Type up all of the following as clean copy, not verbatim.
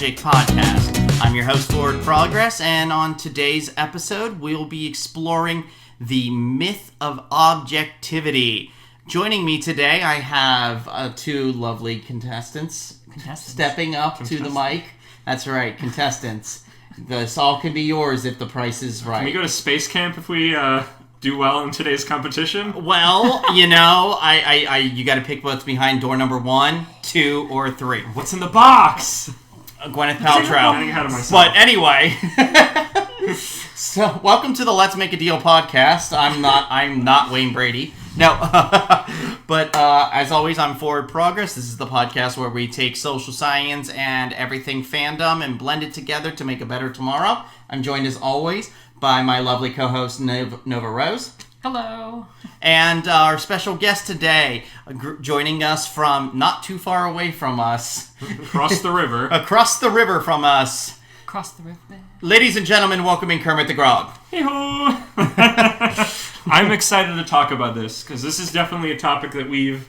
Magic Podcast. I'm your host, Forward Progress, and on today's episode, we'll be exploring the myth of objectivity. Joining me today, I have two lovely contestants stepping up to the mic. That's right, contestants. This all can be yours if the price is right. Can we go to space camp if we do well in today's competition? Well, you know, you got to pick what's behind door number 1, 2, or 3. What's in the box? Gwyneth Paltrow. I'm getting ahead of myself. But anyway, so welcome to the Let's Make a Deal podcast. I'm not Wayne Brady. No, but as always, I'm Forward Progress. This is the podcast where we take social science and everything fandom and blend it together to make a better tomorrow. I'm joined as always by my lovely co-host Nova Rose. Hello. And our special guest today, joining us from not too far away from us. Across the river. Across the river from us. Across the river. Ladies and gentlemen, welcoming Kermit the Grog. Hey-ho! I'm excited to talk about this, because this is definitely a topic that we've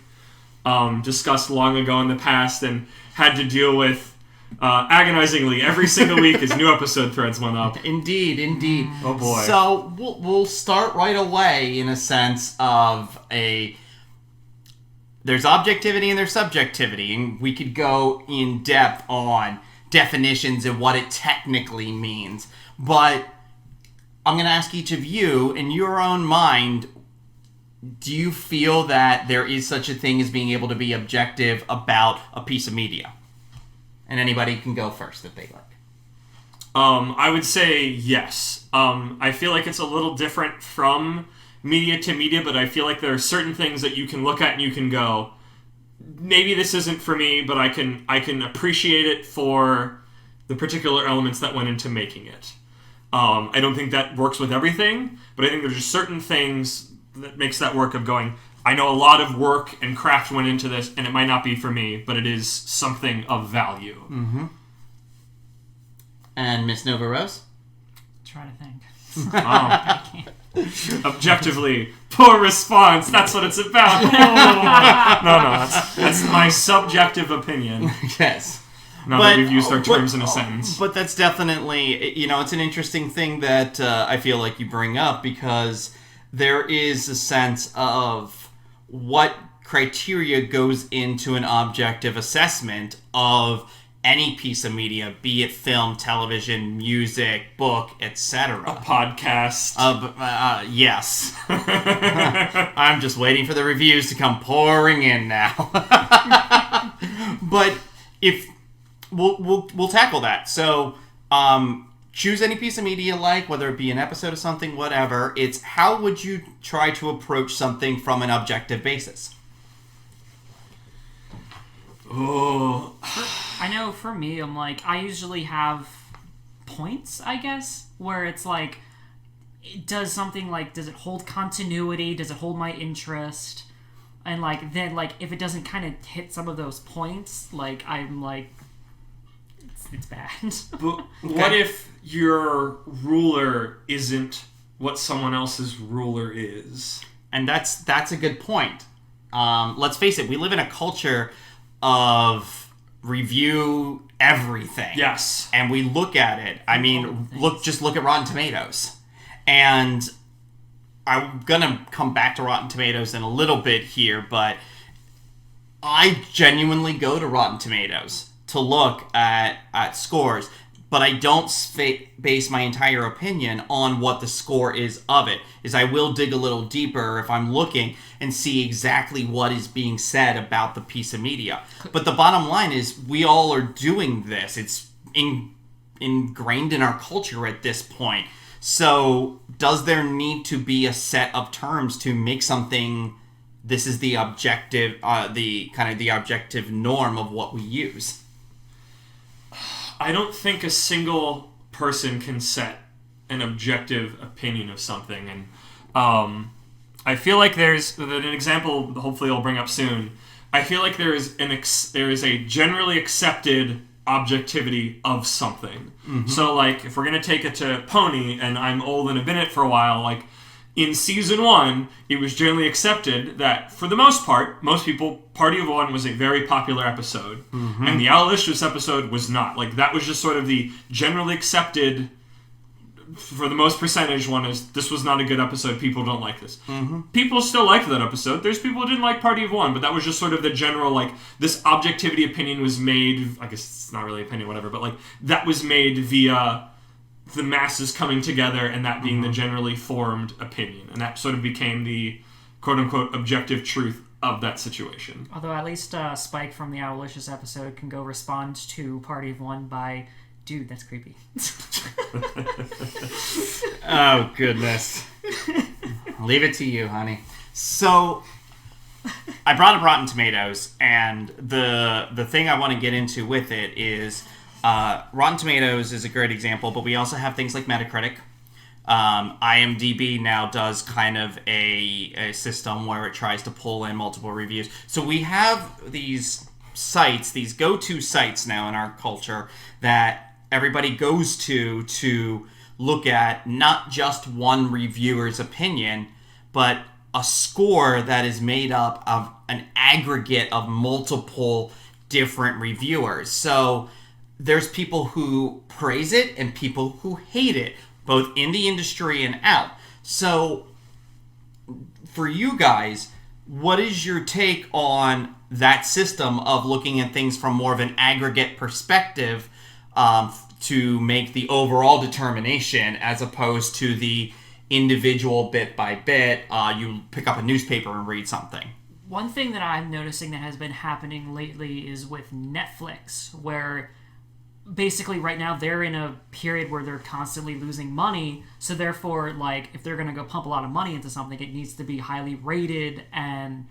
discussed long ago in the past and had to deal with agonizingly every single week as new episode threads went up. Indeed. Oh boy. So we'll start right away in a sense of there's objectivity and there's subjectivity, and we could go in depth on definitions and what it technically means. But I'm going to ask each of you, in your own mind, do you feel that there is such a thing as being able to be objective about a piece of media? And anybody can go first if they like. I would say yes. I feel like it's a little different from media to media, but I feel like there are certain things that you can look at and you can go, maybe this isn't for me, but I can appreciate it for the particular elements that went into making it. I don't think that works with everything, but I think there's just certain things that makes that work of going, I know a lot of work and craft went into this, and it might not be for me, but it is something of value. Mm-hmm. And Miss Nova Rose? Try to think. I can't. Objectively, poor response. That's what it's about. Oh. No, that's my subjective opinion. Yes. Now that we've used our terms in a sentence. But that's definitely, it's an interesting thing that I feel like you bring up, because there is a sense of what criteria goes into an objective assessment of any piece of media, be it film, television, music, book, etc. A podcast. Yes. I'm just waiting for the reviews to come pouring in now. But if we'll tackle that. So choose any piece of media you like, whether it be an episode of something, whatever. It's how would you try to approach something from an objective basis? Oh. I know for me, I'm like, I usually have points, I guess, where it's like, it does something like, does it hold continuity? Does it hold my interest? And like, then like, if it doesn't kind of hit some of those points, like, I'm like, it's bad. But what if your ruler isn't what someone else's ruler is? And that's a good point. Let's face it, we live in a culture of review everything. Yes. And we look at it. I mean, look at Rotten Tomatoes. And I'm gonna come back to Rotten Tomatoes in a little bit here, but I genuinely go to Rotten Tomatoes to look at scores, but I don't base my entire opinion on what the score is of it. Is I will dig a little deeper if I'm looking and see exactly what is being said about the piece of media. But the bottom line is we all are doing this. It's ingrained in our culture at this point. So does there need to be a set of terms to make something, this is the objective, the objective norm of what we use? I don't think a single person can set an objective opinion of something, and I feel like there's an example. Hopefully, I'll bring up soon. I feel like there is a generally accepted objectivity of something. Mm-hmm. So, like, if we're gonna take it to Pony, and I'm old and have been it for a while, like, in season 1, it was generally accepted that, for the most part, most people, Party of One was a very popular episode, and the Owlicious episode was not. Like, that was just sort of the generally accepted, for the most percentage one, is this was not a good episode, people don't like this. People still liked that episode. There's people who didn't like Party of One, but that was just sort of the general, like, this objectivity opinion was made, I guess it's not really opinion, whatever, but, like, that was made via the masses coming together and that being the generally formed opinion. And that sort of became the quote-unquote objective truth of that situation. Although at least Spike from the Owlicious episode can go respond to Party of One by, dude, that's creepy. Oh, goodness. Leave it to you, honey. So, I brought up Rotten Tomatoes, and the thing I want to get into with it is Rotten Tomatoes is a great example, but we also have things like Metacritic. IMDb now does kind of a system where it tries to pull in multiple reviews. So we have these sites, these go-to sites now in our culture that everybody goes to look at not just one reviewer's opinion, but a score that is made up of an aggregate of multiple different reviewers. So there's people who praise it and people who hate it, both in the industry and out. So for you guys, what is your take on that system of looking at things from more of an aggregate perspective to make the overall determination as opposed to the individual bit by bit, you pick up a newspaper and read something? One thing that I'm noticing that has been happening lately is with Netflix, where basically right now they're in a period where they're constantly losing money, so therefore, like, if they're going to go pump a lot of money into something, it needs to be highly rated and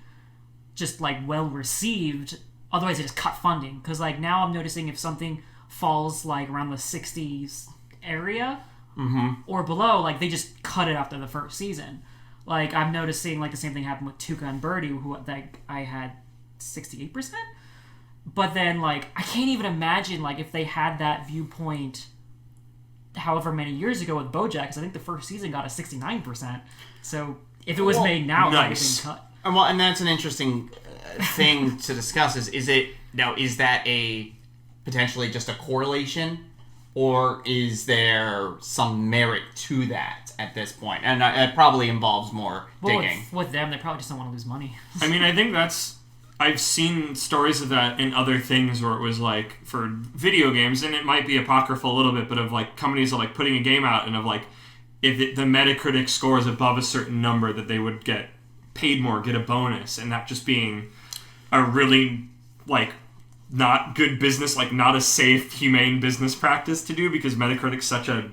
just, like, well received. Otherwise they just cut funding, because, like, now I'm noticing if something falls, like, around the 60s area or below, like, they just cut it after the first season. Like, I'm noticing, like, the same thing happened with Tuca and Birdie, who I had 68%. But then, like, I can't even imagine, like, if they had that viewpoint however many years ago with BoJack, because I think the first season got a 69%. So if it was made now, it would have been cut. Well, and that's an interesting thing to discuss. Is that a potentially just a correlation, or is there some merit to that at this point? And it probably involves more digging. With them, they probably just don't want to lose money. I mean, I think I've seen stories of that in other things where it was like for video games, and it might be apocryphal a little bit, but of like companies are like putting a game out and of like if the Metacritic score is above a certain number that they would get paid more, get a bonus, and that just being a really like not good business, like not a safe, humane business practice to do, because Metacritic's such a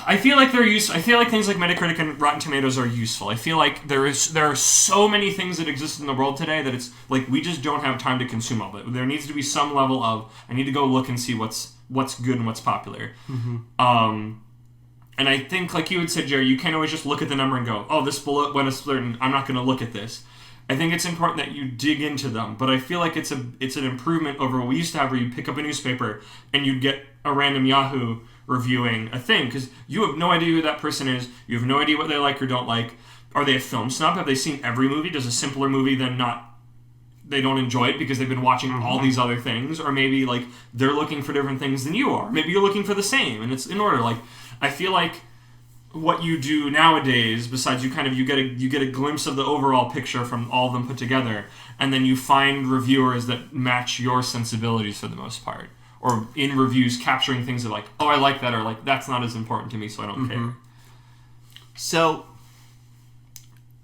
I feel like they're useful. I feel like things like Metacritic and Rotten Tomatoes are useful. I feel like there are so many things that exist in the world today that it's like we just don't have time to consume all of it. There needs to be some level of I need to go look and see what's good and what's popular. And I think, like you had said, Jerry, you can't always just look at the number and go, "Oh, this bullet went a certain. I'm not going to look at this." I think it's important that you dig into them, but I feel like it's an improvement over what we used to have, where you pick up a newspaper and you'd get a random Yahoo reviewing a thing, because you have no idea who that person is. You have no idea what they like or don't like. Are they a film snob? Have they seen every movie? Does a simpler movie then they don't enjoy it because they've been watching all these other things? Or maybe like they're looking for different things than you are. Maybe you're looking for the same and it's in order. Like I feel like what you do nowadays, besides you get a glimpse of the overall picture from all of them put together, and then you find reviewers that match your sensibilities for the most part. Or in reviews capturing things of like, oh, I like that, or like, that's not as important to me, so I don't care. So,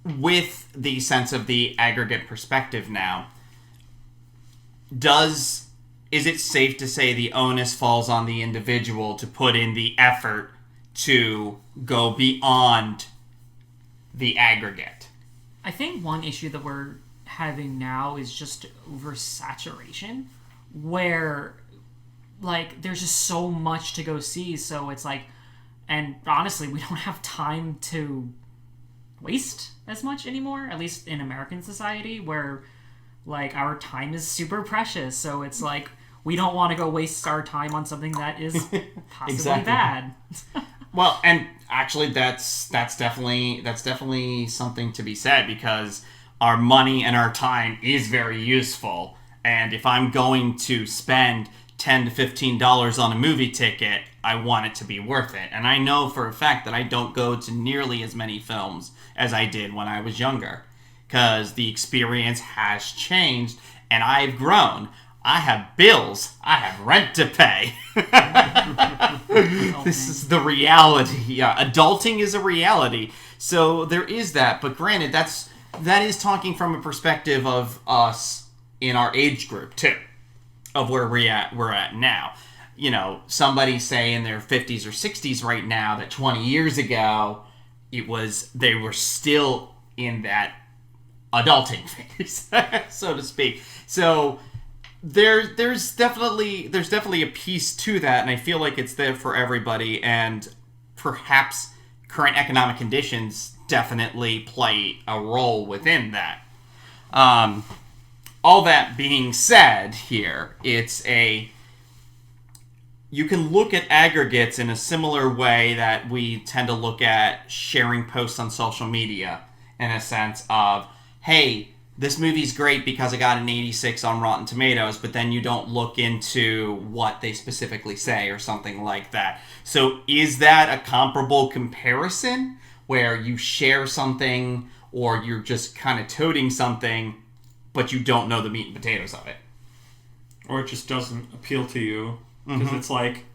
with the sense of the aggregate perspective now, is it safe to say the onus falls on the individual to put in the effort to go beyond the aggregate? I think one issue that we're having now is just oversaturation, where like there's just so much to go see, so it's like, and honestly we don't have time to waste as much anymore, at least in American society, where like our time is super precious, so it's like we don't want to go waste our time on something that is possibly bad. Well, and actually, that's definitely something to be said, because our money and our time is very useful. And if I'm going to spend $10 to $15 on a movie ticket, I want it to be worth it. And I know for a fact that I don't go to nearly as many films as I did when I was younger, because the experience has changed and I've grown. I have bills. I have rent to pay. This is the reality. Yeah, adulting is a reality. So there is that. But granted, that is talking from a perspective of us in our age group too, of where we're at now. You know, somebody say in their 50s or 60s right now that 20 years ago they were still in that adulting phase, so to speak. So there's definitely a piece to that, and I feel like it's there for everybody, and perhaps current economic conditions definitely play a role within that. All that being said here, you can look at aggregates in a similar way that we tend to look at sharing posts on social media, in a sense of, hey, this movie's great because it got an 86 on Rotten Tomatoes, but then you don't look into what they specifically say or something like that. So is that a comparable comparison where you share something or you're just kind of toting something, but you don't know the meat and potatoes of it? Or it just doesn't appeal to you. Because it's like,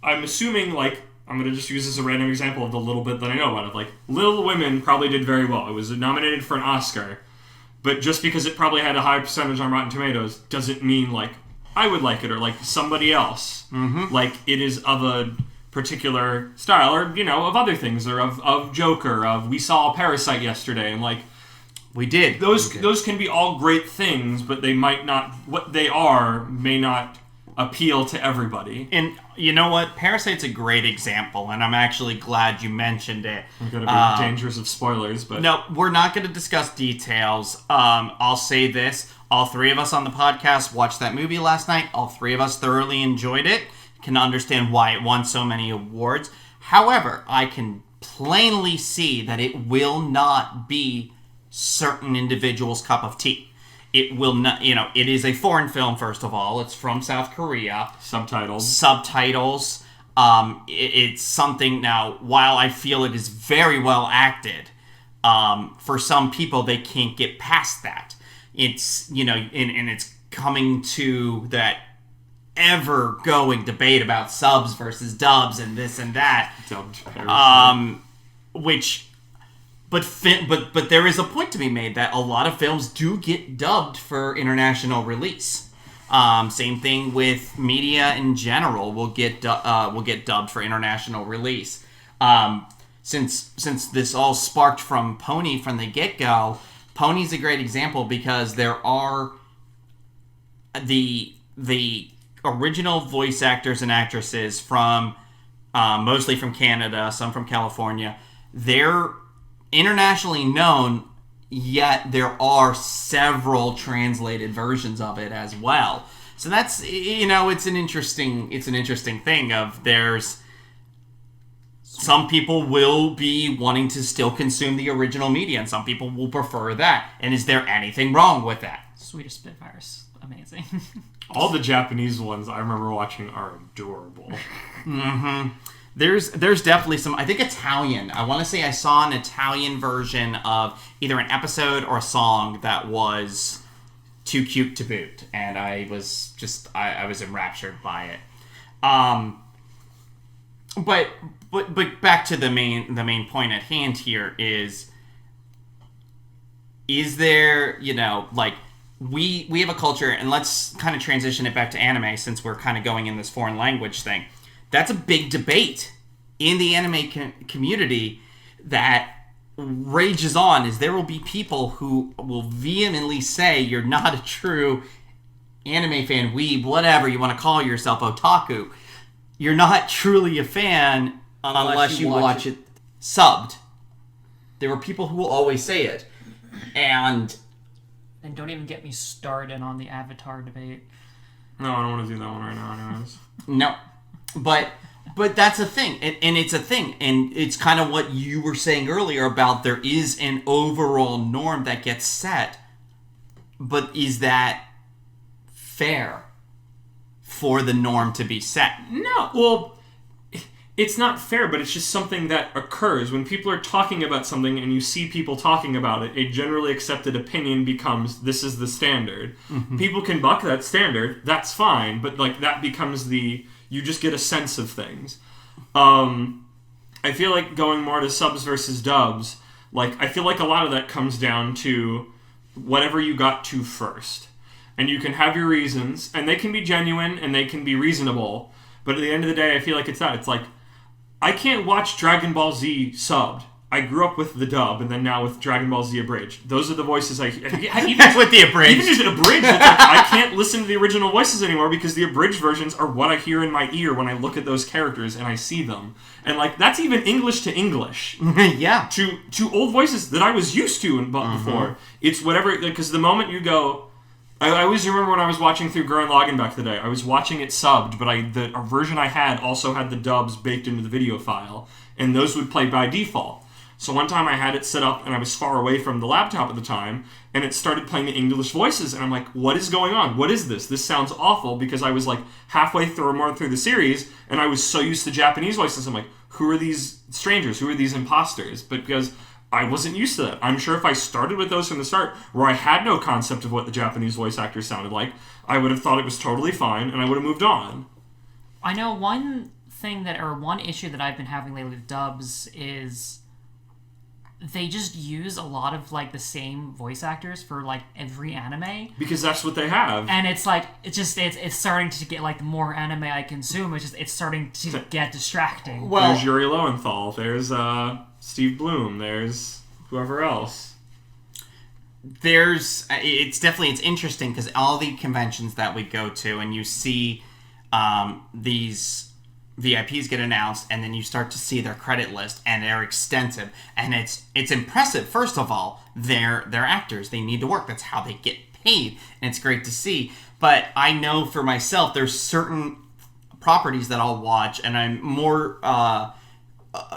I'm assuming, like, I'm going to just use as a random example of the little bit that I know about it. Like, Little Women probably did very well. It was nominated for an Oscar. But just because it probably had a high percentage on Rotten Tomatoes doesn't mean, like, I would like it or, like, somebody else. Like, it is of a particular style or, you know, of other things. Or of Joker, of we saw Parasite yesterday. And, like, we did. Those can be all great things, but they might not, what they are may not appeal to everybody. And you know what? Parasite's a great example, and I'm actually glad you mentioned it. We're going to be dangerous of spoilers, but... No, we're not going to discuss details. I'll say this. All three of us on the podcast watched that movie last night. All three of us thoroughly enjoyed it. Can understand why it won so many awards. However, I can plainly see that it will not be certain individuals' cup of tea. It will not, you know, it is a foreign film, first of all. It's from South Korea. Subtitles. It's something, now, while I feel it is very well acted, for some people, they can't get past that. It's, you know, and it's coming to that ever-going debate about subs versus dubs and this and that. Dubbed which... But there is a point to be made that a lot of films do get dubbed for international release. Same thing with media in general will get dubbed for international release. Since this all sparked from Pony from the get-go, Pony's a great example because there are the original voice actors and actresses from mostly from Canada, some from California. They're internationally known, yet there are several translated versions of it as well. So that's, you know, it's an interesting thing of there's some people will be wanting to still consume the original media and some people will prefer that. And is there anything wrong with that? Swedish Spitfire's amazing. All the Japanese ones I remember watching are adorable. There's definitely some, I think Italian. I want to say I saw an Italian version of either an episode or a song that was too cute to boot. And I was enraptured by it. But back to the main point at hand here is there, you know, like, we have a culture, and let's kind of transition it back to anime since we're kind of going in this foreign language thing. That's a big debate in the anime community that rages on, is there will be people who will vehemently say you're not a true anime fan, weeb, whatever you want to call yourself, otaku. You're not truly a fan unless you watch it subbed. There are people who will always say it. And don't even get me started on the Avatar debate. No, I don't want to do that one right now anyways. No. But But that's a thing, and it's a thing, and it's kind of what you were saying earlier about there is an overall norm that gets set, but is that fair for the norm to be set? No, well, it's not fair, but it's just something that occurs. When people are talking about something and you see people talking about it, a generally accepted opinion becomes, this is the standard. Mm-hmm. People can buck that standard, that's fine, but like that becomes you just get a sense of things. I feel like going more to subs versus dubs, like I feel like a lot of that comes down to whatever you got to first. And you can have your reasons, and they can be genuine and they can be reasonable, but at the end of the day, I feel like it's that. It's like, I can't watch Dragon Ball Z subbed. I grew up with the dub, and then now with Dragon Ball Z abridged. Those are the voices even with the abridged. Even just abridged, it's like, I can't listen to the original voices anymore because the abridged versions are what I hear in my ear when I look at those characters and I see them. And like that's even English to English. Yeah. To old voices that I was used to before. It's whatever, because the moment you go... I always remember when I was watching through Gurren Lagann back in the day, I was watching it subbed, but the version I had also had the dubs baked into the video file, and those would play by default. So one time I had it set up, and I was far away from the laptop at the time, and it started playing the English voices, and I'm like, what is going on? What is this? This sounds awful, because I was like halfway through or more through the series, and I was so used to Japanese voices, I'm like, who are these strangers? Who are these imposters? But because I wasn't used to that. I'm sure if I started with those from the start, where I had no concept of what the Japanese voice actors sounded like, I would have thought it was totally fine, and I would have moved on. I know one issue that I've been having lately with dubs is they just use a lot of like the same voice actors for like every anime, because that's what they have. And it's like it's starting to get like the more anime I consume, it's starting to get distracting. Well, there's Yuri Lowenthal, there's Steve Bloom, there's whoever else. It's interesting because all the conventions that we go to and you see these VIPs get announced, and then you start to see their credit list, and they're extensive, and it's impressive. First of all, they're actors; they need to work. That's how they get paid, and it's great to see. But I know for myself, there's certain properties that I'll watch, and I'm more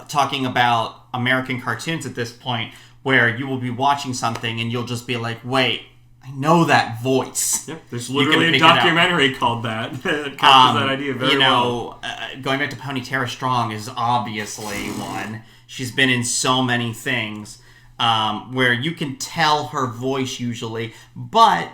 talking about American cartoons at this point, where you will be watching something and you'll just be like, "Wait, I know that voice." Yep, there's literally a documentary called that. It captures that idea very well. Going back to Ponytera Strong is obviously one. She's been in so many things where you can tell her voice usually, but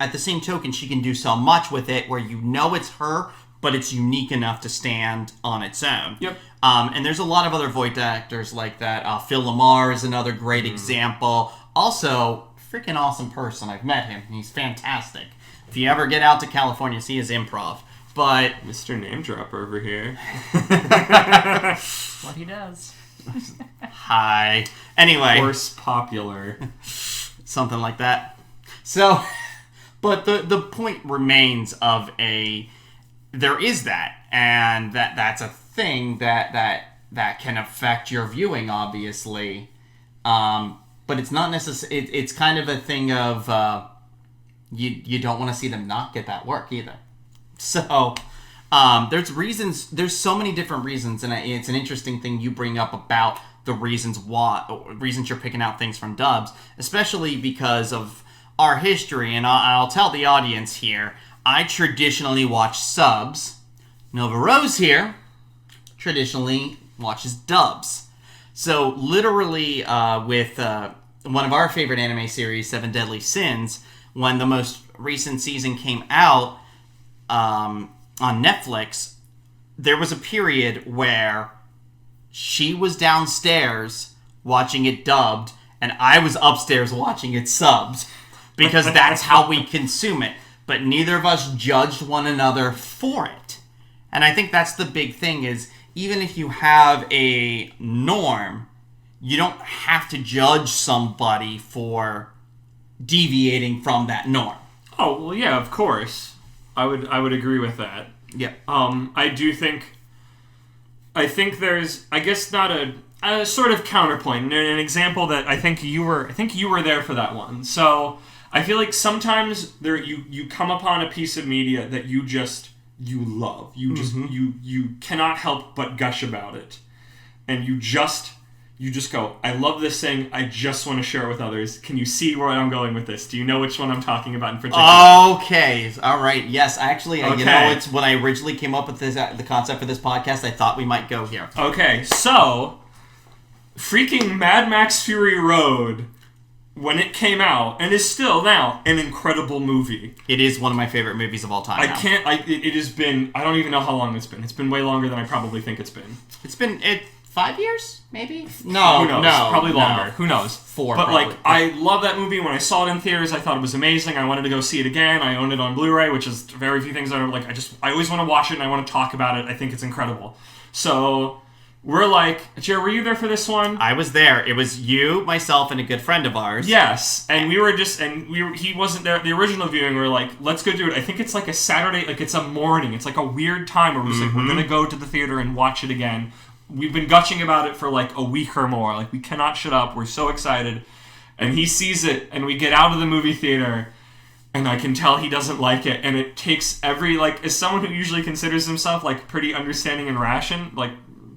at the same token, she can do so much with it where you know it's her, but it's unique enough to stand on its own. Yep. And there's a lot of other voice actors like that. Phil Lamar is another great example. Also, freaking awesome person. I've met him. He's fantastic. If you ever get out to California, see his improv. But Mr. Name Dropper over here. What he does. Hi. Anyway. Horse popular. Something like that. So, but the point remains of there is that, and that's a thing that can affect your viewing, obviously. But it's not necessarily. It's kind of a thing of you don't want to see them not get that work either. So there's reasons. There's so many different reasons, and it's an interesting thing you bring up about the reasons you're picking out things from dubs, especially because of our history. And I'll tell the audience here, I traditionally watch subs. Nova Rose here traditionally watches dubs. So literally with one of our favorite anime series, Seven Deadly Sins, when the most recent season came out on Netflix, there was a period where she was downstairs watching it dubbed, and I was upstairs watching it subbed, because that's how we consume it. But neither of us judged one another for it. And I think that's the big thing is, even if you have a norm, you don't have to judge somebody for deviating from that norm. Oh, well, yeah, of course. I would agree with that. Yeah. I think there's, I guess, not a sort of counterpoint, an example that I think you were there for that one. So I feel like sometimes you come upon a piece of media that you you love. You just you cannot help but gush about it. And you just go, I love this thing, I just want to share it with others. Can you see where I'm going with this? Do you know which one I'm talking about in particular? Okay. All right. Yes, actually, it's when I originally came up with this, the concept for this podcast, I thought we might go here. Okay, so freaking Mad Max Fury Road, when it came out, and is still now an incredible movie. It is one of my favorite movies of all time. It has been, I don't even know how long it's been. It's been way longer than I probably think it's been. It's been 5 years, maybe? No, who knows? Probably longer. Who knows? 4, but probably. Like, I love that movie. When I saw it in theaters, I thought it was amazing. I wanted to go see it again. I own it on Blu-ray, which is very few things that are like, I always want to watch it and I want to talk about it. I think it's incredible. So we're like, Jared, were you there for this one? I was there. It was you, myself, and a good friend of ours. Yes, and he wasn't there. The original viewing, we were like, let's go do it. I think it's like a Saturday, like it's a morning. It's like a weird time where we're just like, we're gonna go to the theater and watch it again. We've been gushing about it for like a week or more. Like, we cannot shut up. We're so excited. And he sees it, and we get out of the movie theater, and I can tell he doesn't like it. And it takes as someone who usually considers himself like pretty understanding and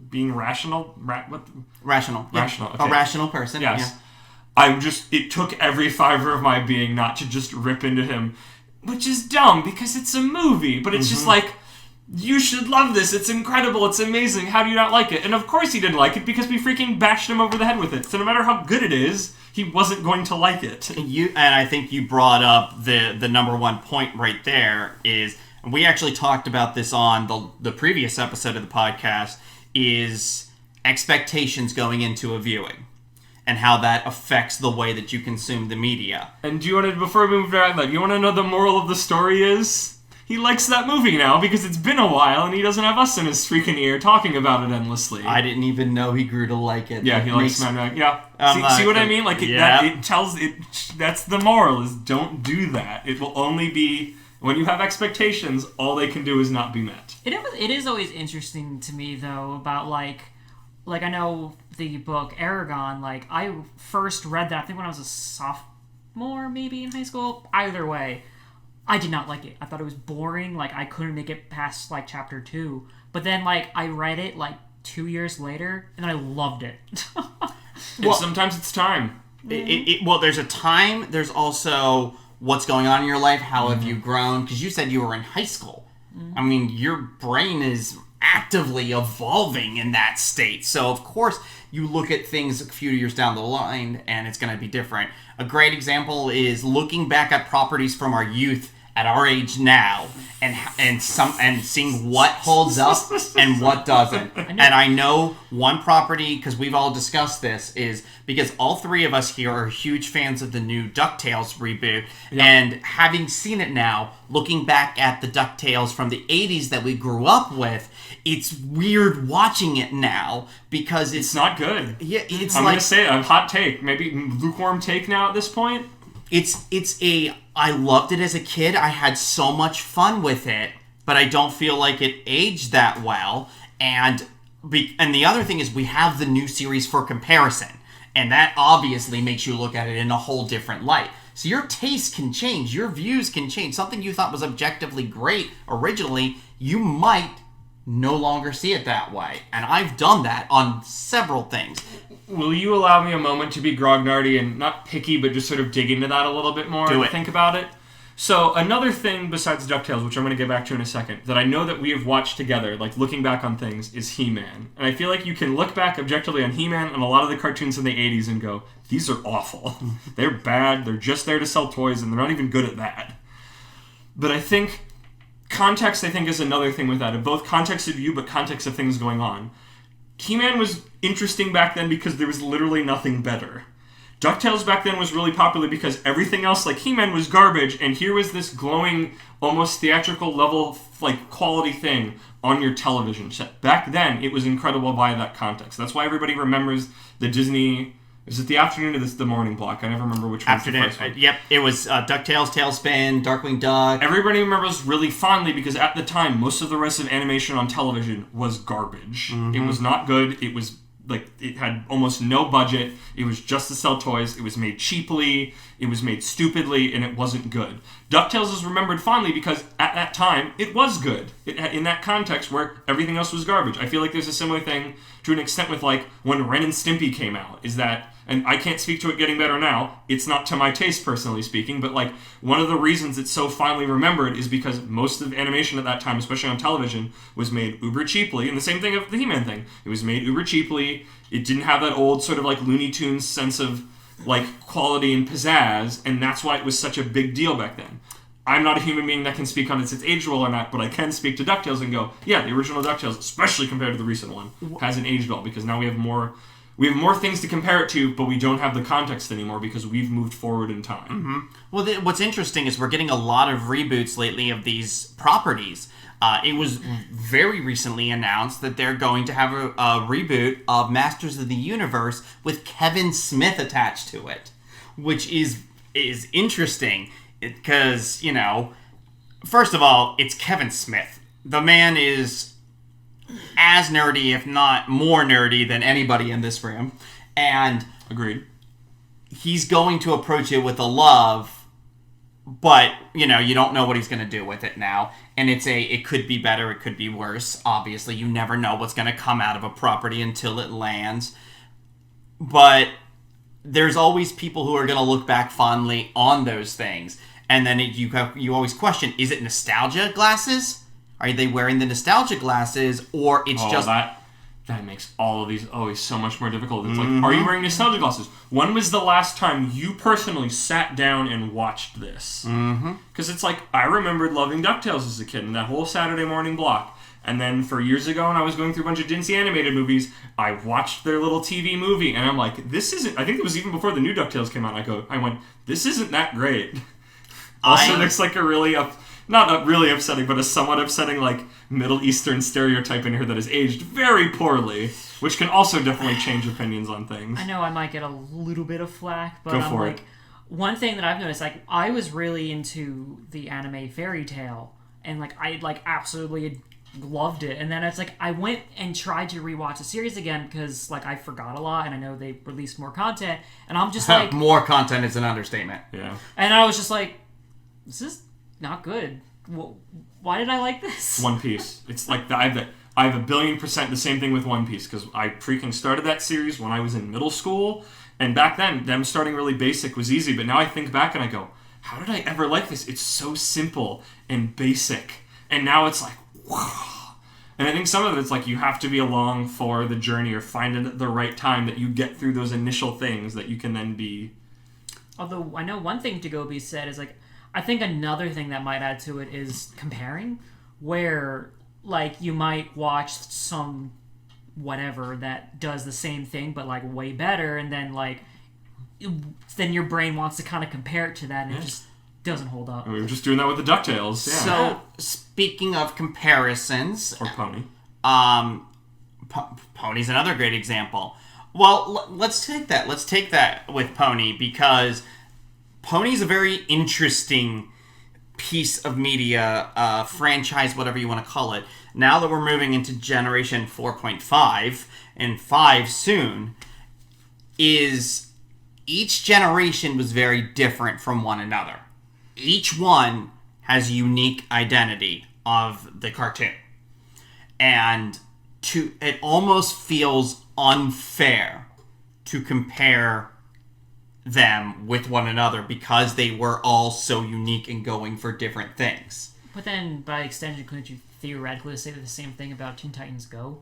being rational. Rational. Yeah. Rational. Okay. A rational person. Yes. Yeah. It took every fiber of my being not to just rip into him, which is dumb because it's a movie, but it's just like, you should love this. It's incredible. It's amazing. How do you not like it? And of course he didn't like it because we freaking bashed him over the head with it. So no matter how good it is, he wasn't going to like it. And I think you brought up the number one point right there is, and we actually talked about this on the previous episode of the podcast, is expectations going into a viewing and how that affects the way that you consume the media. And do you want to, before we move on, you want to know the moral of the story is? He likes that movie now because it's been a while and he doesn't have us in his freaking ear talking about it endlessly. I didn't even know he grew to like it. Yeah, he likes Mad Max. Yeah. See what I mean? Like, it tells it. That's the moral, is don't do that. It will only be, when you have expectations, all they can do is not be met. It is always interesting to me, though, about like I know the book Aragon, like, I first read that, I think when I was a sophomore, maybe, in high school. Either way, I did not like it. I thought it was boring. Like, I couldn't make it past, like, chapter 2. But then, like, I read it, like, 2 years later, and I loved it. Well, sometimes it's time. Well, there's a time. There's also what's going on in your life. How have you grown? Because you said you were in high school. I mean, your brain is actively evolving in that state. So, of course, you look at things a few years down the line, and it's going to be different. A great example is looking back at properties from our youth at our age now, and seeing what holds up and what doesn't. And I know one property, because we've all discussed this, is because all three of us here are huge fans of the new DuckTales reboot, and having seen it now, looking back at the DuckTales from the 80s that we grew up with, it's weird watching it now because it's not good. Yeah, it's I'm gonna say a hot take, maybe lukewarm take now at this point. I loved it as a kid. I had so much fun with it, but I don't feel like it aged that well. And the other thing is, we have the new series for comparison, and that obviously makes you look at it in a whole different light. So your taste can change, your views can change. Something you thought was objectively great originally, you might no longer see it that way. And I've done that on several things. Will you allow me a moment to be grognardy and not picky, but just sort of dig into that a little bit more and think about it? So another thing besides DuckTales, which I'm going to get back to in a second, that I know that we have watched together, like looking back on things, is He-Man. And I feel like you can look back objectively on He-Man and a lot of the cartoons in the 80s and go, these are awful. They're bad, they're just there to sell toys, and they're not even good at that. But I think context, is another thing with that, of both context of view, but context of things going on. He-Man was interesting back then because there was literally nothing better. DuckTales back then was really popular because everything else, like He-Man, was garbage, and here was this glowing, almost theatrical level, like, quality thing on your television set. Back then, it was incredible by that context. That's why everybody remembers the Disney... Is it the afternoon or the morning block? I never remember which one's afternoon. The first one. Yep, it was DuckTales, Tailspin, Darkwing Duck. Everybody remembers really fondly because at the time, most of the rest of animation on television was garbage. It was not good. It was like, it had almost no budget. It was just to sell toys. It was made cheaply. it was made stupidly, and it wasn't good. DuckTales is remembered fondly because at that time, it was good. In that context where everything else was garbage. I feel like there's a similar thing to an extent with, like, when Ren and Stimpy came out, is that, and I can't speak to it getting better now, it's not to my taste, personally speaking, but, like, one of the reasons it's so fondly remembered is because most of animation at that time, especially on television, was made uber cheaply, and the same thing of the He-Man thing. It was made uber cheaply, it didn't have that old sort of, like, Looney Tunes sense of, like, quality and pizzazz, and that's why it was such a big deal back then. I'm not a human being that can speak on its aged well or not, but I can speak to DuckTales and go, yeah, the original DuckTales, especially compared to the recent one, hasn't aged well, because now we have more things to compare it to, but we don't have the context anymore because we've moved forward in time. Mm-hmm. Well, what's interesting is we're getting a lot of reboots lately of these properties. It was very recently announced that they're going to have a reboot of Masters of the Universe with Kevin Smith attached to it, which is interesting because, you know, first of all, it's Kevin Smith. The man is as nerdy, if not more nerdy, than anybody in this room. And agreed. He's going to approach it with a love, but, you know, you don't know what he's going to do with it now. And it could be better, it could be worse. Obviously, you never know what's going to come out of a property until it lands. But there's always people who are going to look back fondly on those things. And then you always question, is it nostalgia glasses? Are they wearing the nostalgia glasses, or it's just... That makes all of these always so much more difficult. It's like, are you wearing nostalgia glasses? When was the last time you personally sat down and watched this? Because it's like, I remembered loving DuckTales as a kid, and that whole Saturday morning block. And then for years ago, when I was going through a bunch of Dincy animated movies, I watched their little TV movie, and I'm like, this isn't... I think it was even before the new DuckTales came out. I went, this isn't that great. Also, there's like a really... not really upsetting, but a somewhat upsetting, like, Middle Eastern stereotype in here that is aged very poorly, which can also definitely change opinions on things. I know I might get a little bit of flack, but Go for it. One thing that I've noticed, like, I was really into the anime Fairy Tail, and, like, I, like, absolutely loved it, and then it's like, I went and tried to rewatch the series again, because, like, I forgot a lot, and I know they released more content, and I'm just like... More content is an understatement. Yeah. And I was just like, this is not good. Why did I like this? One Piece. It's like I have 1,000,000,000% the same thing with One Piece, because I freaking started that series when I was in middle school, and back then, them starting really basic was easy, but now I think back and I go, how did I ever like this? It's so simple and basic, and now it's like, wow. And I think some of it's like you have to be along for the journey or find it at the right time that you get through those initial things that you can then be... Although, I know one thing to go be said is, like, I think another thing that might add to it is comparing, where, like, you might watch some whatever that does the same thing, but, like, way better, and then, like, then your brain wants to kind of compare it to that, and it just doesn't hold up. We were just doing that with the DuckTales. Yeah. So, speaking of comparisons... Or Pony. Pony's another great example. Well, let's take that. Let's take that with Pony, because... Pony's a very interesting piece of media, franchise, whatever you want to call it. Now that we're moving into Generation 4.5, and 5 soon, is each generation was very different from one another. Each one has a unique identity of the cartoon. And it almost feels unfair to compare them with one another because they were all so unique and going for different things. But then, by extension, couldn't you theoretically say the same thing about Teen Titans Go?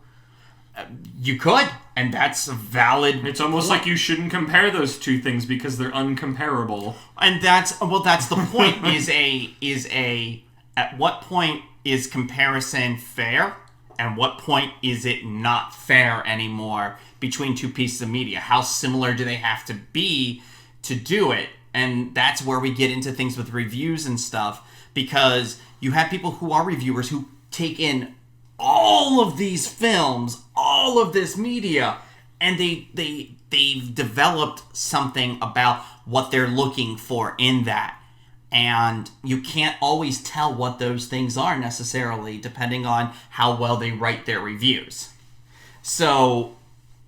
You could, and that's a valid... It's almost like you shouldn't compare those two things because they're uncomparable. And that's the point, at what point is comparison fair? And what point is it not fair anymore between two pieces of media? How similar do they have to be to do it? And that's where we get into things with reviews and stuff, because you have people who are reviewers who take in all of these films, all of this media, and they've developed something about what they're looking for in that. And you can't always tell what those things are necessarily, depending on how well they write their reviews. So,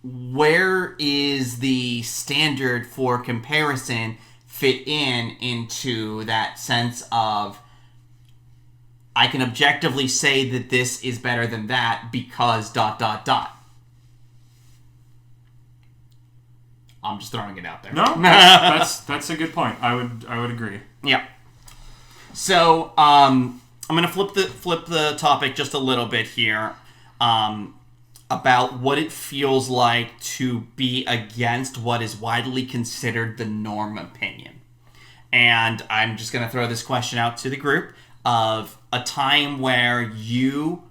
where is the standard for comparison fit into that sense of I can objectively say that this is better than that because ... I'm just throwing it out there. No, that's a good point. I would agree. Yeah. So I'm gonna flip the topic just a little bit here, about what it feels like to be against what is widely considered the norm opinion. And I'm just gonna throw this question out to the group of a time where you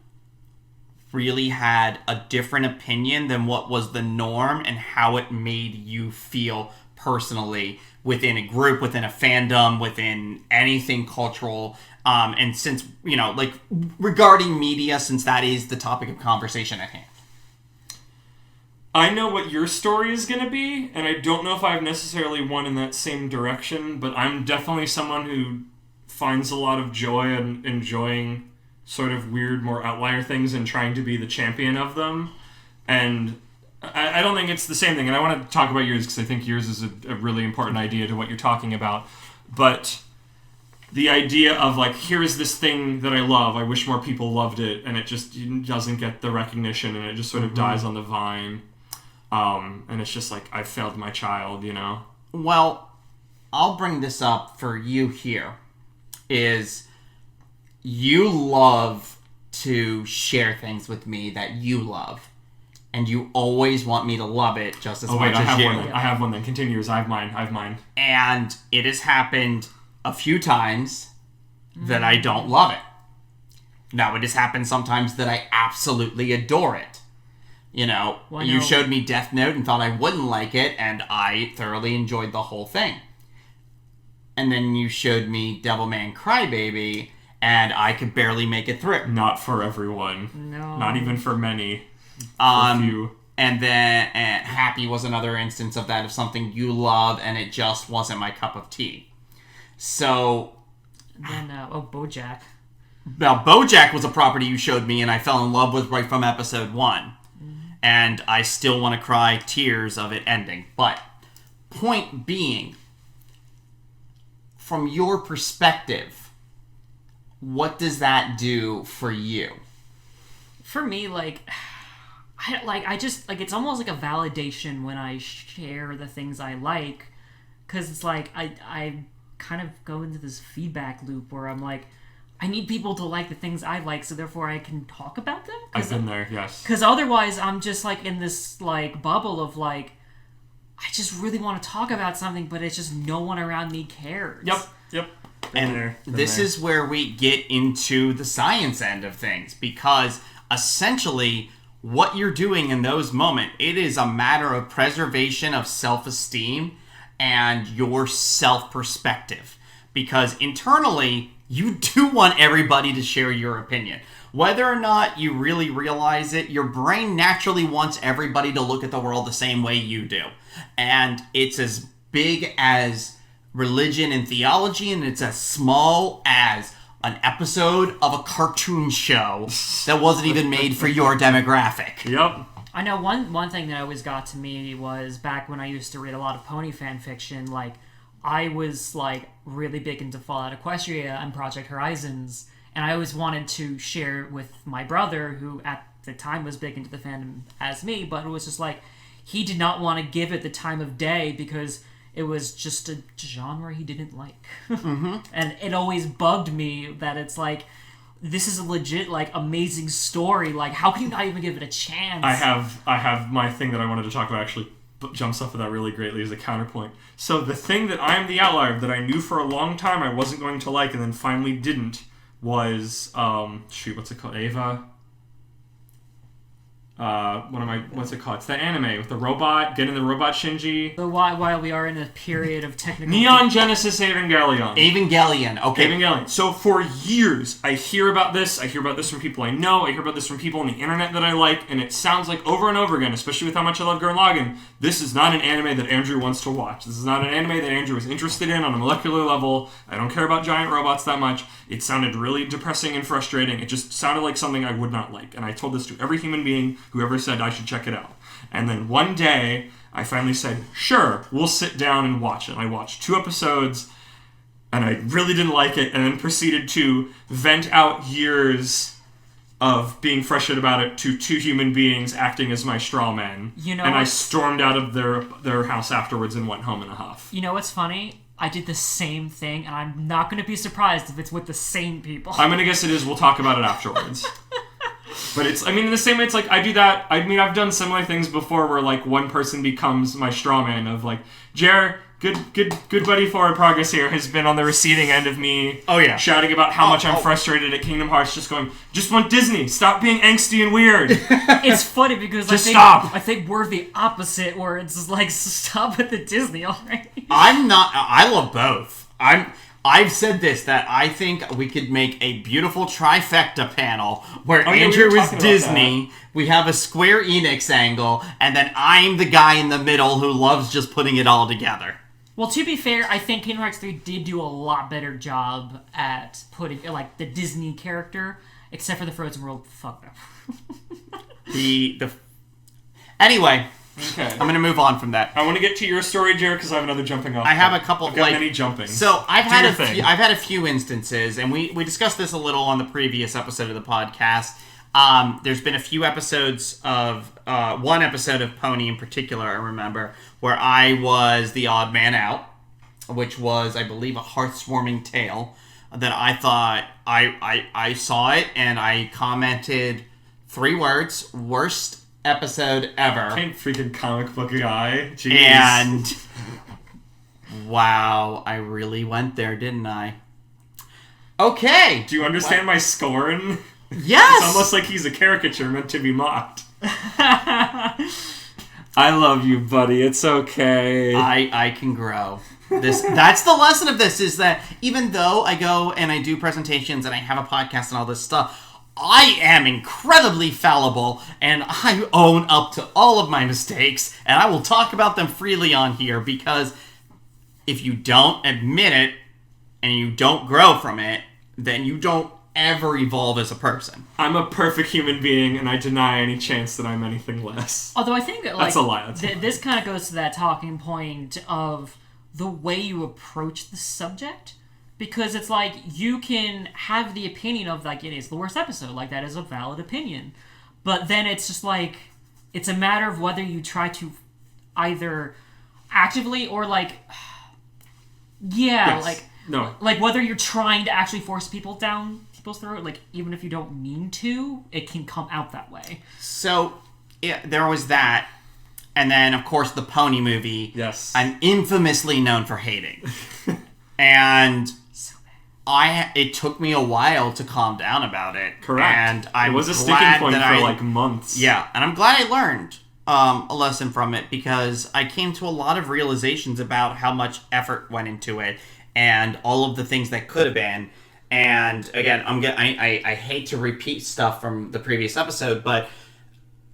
really had a different opinion than what was the norm and how it made you feel personally within a group, within a fandom, within anything cultural. And since, like regarding media, since that is the topic of conversation at hand. I know what your story is going to be, and I don't know if I have necessarily one in that same direction, but I'm definitely someone who finds a lot of joy in enjoying sort of weird, more outlier things and trying to be the champion of them. And I don't think it's the same thing. And I want to talk about yours because I think yours is a really important idea to what you're talking about. But the idea of, like, here is this thing that I love. I wish more people loved it. And it just doesn't get the recognition. And it just sort of dies on the vine. And it's just like, I failed my child, Well, I'll bring this up for you here. Is you love to share things with me that you love, and you always want me to love it just as much as you. I have one then. Continue yours. I have mine. And it has happened a few times that I don't love it. Now, it has happened sometimes that I absolutely adore it. You showed me Death Note and thought I wouldn't like it, and I thoroughly enjoyed the whole thing. And then you showed me Devilman Crybaby, and I could barely make it through. Not for everyone. No. Not even for many. For few. And then Happy was another instance of that, of something you love, and it just wasn't my cup of tea. So... Then, BoJack. Now, BoJack was a property you showed me, and I fell in love with right from episode 1. Mm-hmm. And I still want to cry tears of it ending. But, point being... From your perspective, what does that do for you? For me, I just, it's almost like a validation when I share the things I like, because it's like, I kind of go into this feedback loop where I'm like, I need people to like the things I like, so therefore I can talk about them. I've been there, yes. Because otherwise I'm just, in this, bubble of, I just really want to talk about something, but it's just no one around me cares. Yep. And this is where we get into the science end of things, because essentially what you're doing in those moments, it is a matter of preservation of self-esteem and your self-perspective. Because internally, you do want everybody to share your opinion. Whether or not you really realize it, your brain naturally wants everybody to look at the world the same way you do. And it's as big as religion and theology, and it's as small as an episode of a cartoon show that wasn't even made for your demographic. Yep. I know one thing that always got to me was back when I used to read a lot of pony fan fiction, I was, really big into Fallout Equestria and Project Horizons, and I always wanted to share with my brother, who at the time was big into the fandom as me, but it was just he did not want to give it the time of day because it was just a genre he didn't like. Mm-hmm. And it always bugged me that it's this is a legit, amazing story. How can you not even give it a chance? I have my thing that I wanted to talk about actually jumps off of that really greatly as a counterpoint. So the thing that I am the outlier that I knew for a long time I wasn't going to like and then finally didn't was, what's it called? Ava? What's it called? It's that anime with the robot, getting the robot Shinji. So while we are in a period of technical... Neon Genesis Evangelion. Okay. Evangelion. So for years, I hear about this from people I know, I hear about this from people on the internet that I like, and it sounds like over and over again, especially with how much I love Gurren Lagann, this is not an anime that Andrew wants to watch. This is not an anime that Andrew is interested in on a molecular level. I don't care about giant robots that much. It sounded really depressing and frustrating. It just sounded like something I would not like. And I told this to every human being whoever said I should check it out. And then one day, I finally said, sure, we'll sit down and watch it. I watched 2 episodes, and I really didn't like it, and then proceeded to vent out years of being frustrated about it to 2 human beings acting as my straw man. You know, and I stormed out of their house afterwards and went home in a huff. You know what's funny? I did the same thing, and I'm not going to be surprised if it's with the same people. I'm going to guess it is. We'll talk about it afterwards. But it's, I mean, in the same way, it's like, I do that. I mean, I've done similar things before where, like, one person becomes my straw man of, like, Jer, good buddy forward progress here, has been on the receiving end of me shouting about how much I'm frustrated at Kingdom Hearts, just going, just want Disney, stop being angsty and weird. It's funny because I think we're the opposite, where it's just like, stop with the Disney already. I love both. I've said this, that I think we could make a beautiful trifecta panel where Andrew is Disney, we have a Square Enix angle, and then I'm the guy in the middle who loves just putting it all together. Well, to be fair, I think Kingdom Hearts 3 did do a lot better job at putting, like, the Disney character, except for the Frozen World. Fuck them. Anyway, okay. I'm going to move on from that. I want to get to your story, Jared, because I have another jumping off. I have a couple, I've got many jumping. So I've had a few instances, and we discussed this a little on the previous episode of the podcast. There's been a few episodes of, one episode of Pony in particular, I remember, where I was the odd man out, which was, I believe, a heartwarming tale that I thought, I saw it, and I commented 3 words, worst episode ever. Can't freaking comic book guy. Jeez. And, wow, I really went there, didn't I? Okay. Do you understand my scorn? Yes! It's almost like he's a caricature meant to be mocked. I love you, buddy. It's okay. I can grow. That's the lesson of this, is that even though I go and I do presentations and I have a podcast and all this stuff, I am incredibly fallible, and I own up to all of my mistakes, and I will talk about them freely on here, because if you don't admit it and you don't grow from it, then you don't ever evolve as a person. I'm a perfect human being, and I deny any chance that I'm anything less. Although I think that, that's a lie. This kind of goes to that talking point of the way you approach the subject, because it's like you can have the opinion of, like, it is the worst episode, like, that is a valid opinion, but then it's just like, it's a matter of whether you try to either actively or, like, yes. like, no, like, whether you're trying to actually force people down people's throat, like, even if you don't mean to, it can come out that way. So, there was that, and then, of course, the Pony movie. Yes. I'm infamously known for hating. And So bad. it took me a while to calm down about it. Correct. And it was a sticking point for, like, months. Yeah, and I'm glad I learned a lesson from it, because I came to a lot of realizations about how much effort went into it, and all of the things that could have been. And again, I hate to repeat stuff from the previous episode, but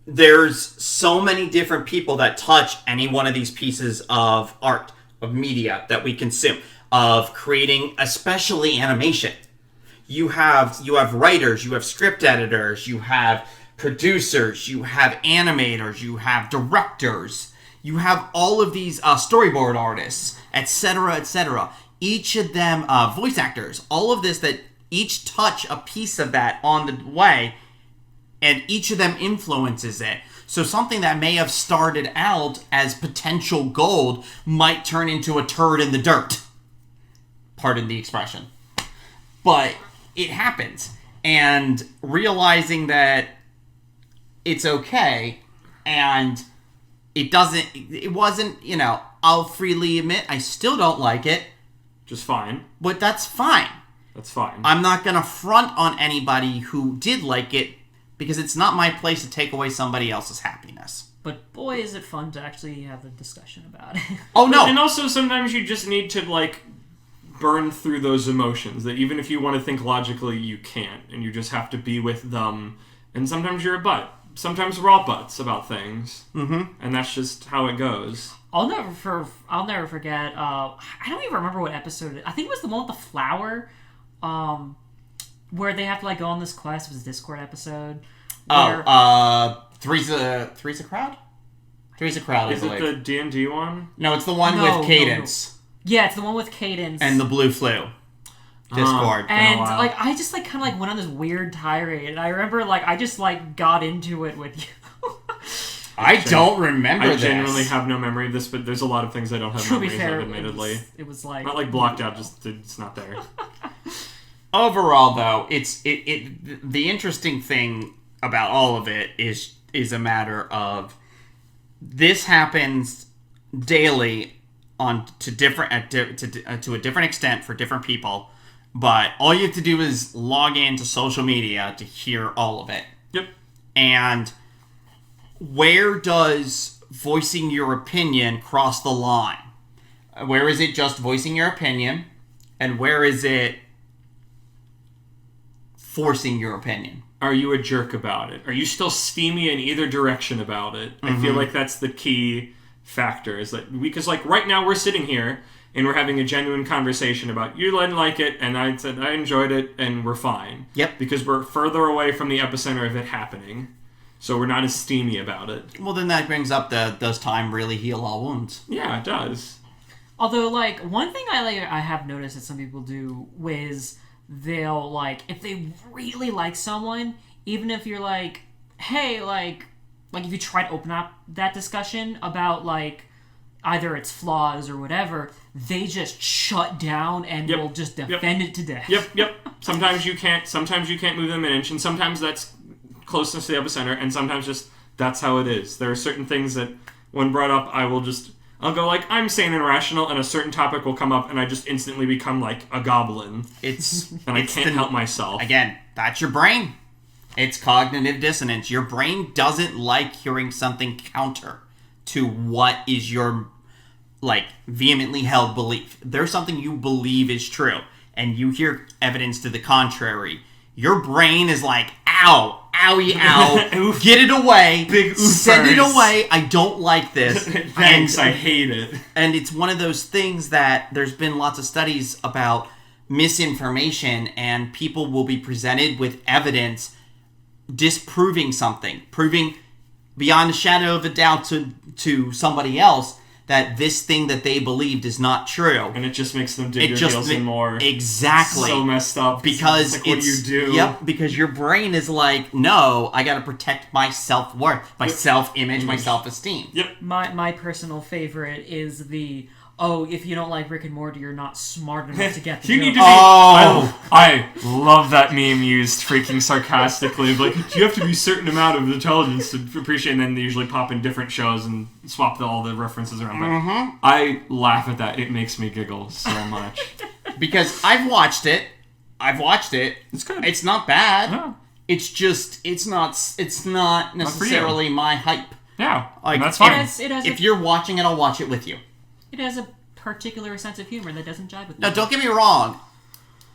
there's so many different people that touch any one of these pieces of art, of media that we consume, of creating, especially animation. You have writers, you have script editors, you have producers, you have animators, you have directors, you have all of these storyboard artists, etc., etc. Each of them, voice actors, all of this, that each touch a piece of that on the way, and each of them influences it. So something that may have started out as potential gold might turn into a turd in the dirt. Pardon the expression. But it happens. And realizing that it's okay, and it wasn't, I'll freely admit I still don't like it. Just fine. But that's fine. That's fine. I'm not going to front on anybody who did like it, because it's not my place to take away somebody else's happiness. But boy, is it fun to actually have a discussion about it. Oh, no. And also, sometimes you just need to, like, burn through those emotions, that even if you want to think logically, you can't, and you just have to be with them. And sometimes you're a butt. Sometimes we're all butts about things. Mm-hmm. And that's just how it goes. I'll never forget. I don't even remember what episode it is. I think it was the one with the flower, where they have to, like, go on this quest. It was a Discord episode Three's a crowd? Three's a crowd, Is it the D&D one? No, it's the one with Cadence. No. Yeah, it's the one with Cadence. And the Blue Flu. Discord. And I just kind of went on this weird tirade, and I remember I just got into it with you. I don't remember this. I genuinely have no memory of this, but there's a lot of things I don't have memories of, admittedly. It was not blocked out, just it's not there. Overall, though, the interesting thing about all of it is a matter of this happens daily to a different extent for different people. But all you have to do is log into social media to hear all of it. Yep. And where does voicing your opinion cross the line? Where is it just voicing your opinion? And where is it forcing your opinion? Are you a jerk about it? Are you still steamy in either direction about it? Mm-hmm. I feel like that's the key factor. Is that because right now we're sitting here and we're having a genuine conversation about you didn't like it, and I said I enjoyed it, and we're fine. Yep. Because we're further away from the epicenter of it happening, so we're not as steamy about it. Well, then that brings up does time really heal all wounds? Yeah, it does. Although, one thing I have noticed that some people do is they'll, if they really like someone, even if you're hey, if you try to open up that discussion about, either its flaws or whatever, they just shut down and will just defend it to death. Yep. Sometimes you can't move them an inch, and sometimes that's closeness to the epicenter, and sometimes just that's how it is. There are certain things that, when brought up, I'll go I'm sane and rational, and a certain topic will come up, and I just instantly become a goblin. I can't help myself. Again, that's your brain. It's cognitive dissonance. Your brain doesn't like hearing something counter to what is your vehemently held belief. There's something you believe is true, and you hear evidence to the contrary. Your brain is ow, owie, ow, get it away, big send it away, I don't like this. Thanks, I hate it. And it's one of those things that there's been lots of studies about misinformation, and people will be presented with evidence disproving something, proving beyond a shadow of a doubt to somebody else that this thing that they believed is not true. And it just makes them dig their heels in more. Exactly. So messed up. Because what do you do? Yep, because your brain is no, I gotta protect my self-worth, my self-image, my self-esteem. Yep. My personal favorite is if you don't like Rick and Morty, you're not smart enough to get the joke. I love that meme used freaking sarcastically. You have to be a certain amount of intelligence to appreciate, and then they usually pop in different shows and swap all the references around. But I laugh at that. It makes me giggle so much. Because I've watched it. It's good. It's not bad. Yeah. It's just, it's not necessarily my hype. Yeah, that's fine. If you're watching it, I'll watch it with you. It has a particular sense of humor that doesn't jive with me. Now, don't get me wrong.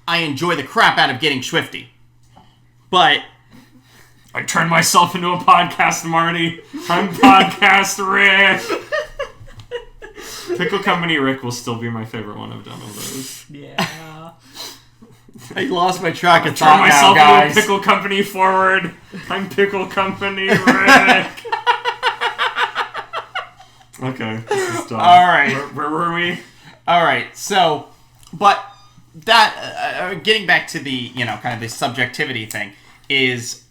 I enjoy the crap out of getting swifty. But I turned myself into a podcast, Marty. I'm Podcast Rick. Pickle Company Rick will still be my favorite one. I've done all those. Yeah. I lost my track of thought now, guys. Into Pickle Company forward. I'm Pickle Company Rick. Okay, this is done. All right. Where were we? All right, so, but that, getting back to the, kind of the subjectivity thing, is